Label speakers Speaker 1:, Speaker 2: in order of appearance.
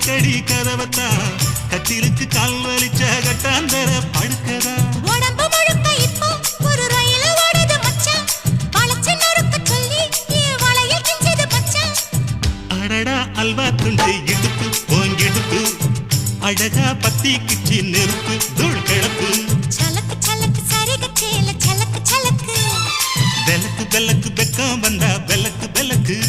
Speaker 1: திறக்கடி கதவத்தான் கட்டிலுக்கு கால் வலிச்ச கட்டாந்தர படுக்கதா
Speaker 2: உடம்பு முழுக்க இப்போ ஒரு ரயில் ஓடுது மச்சான் வளைச்சு நறுக்க சொல்லி என் வளையல் கிஞ்சது மச்சான்
Speaker 1: அடடா அல்வா துண்டு இடுப்பு போங்கிடுப்பு அழகா பத்தி கிச்சி நெருப்பு தூள் கிளப்பு
Speaker 2: சலக்கு சலக்கு சரிக சேல சலக்கு சலக்கு
Speaker 1: வெலக்கு வெலக்கு வெக்கம் வந்தா வெலக்கு வெலக்கு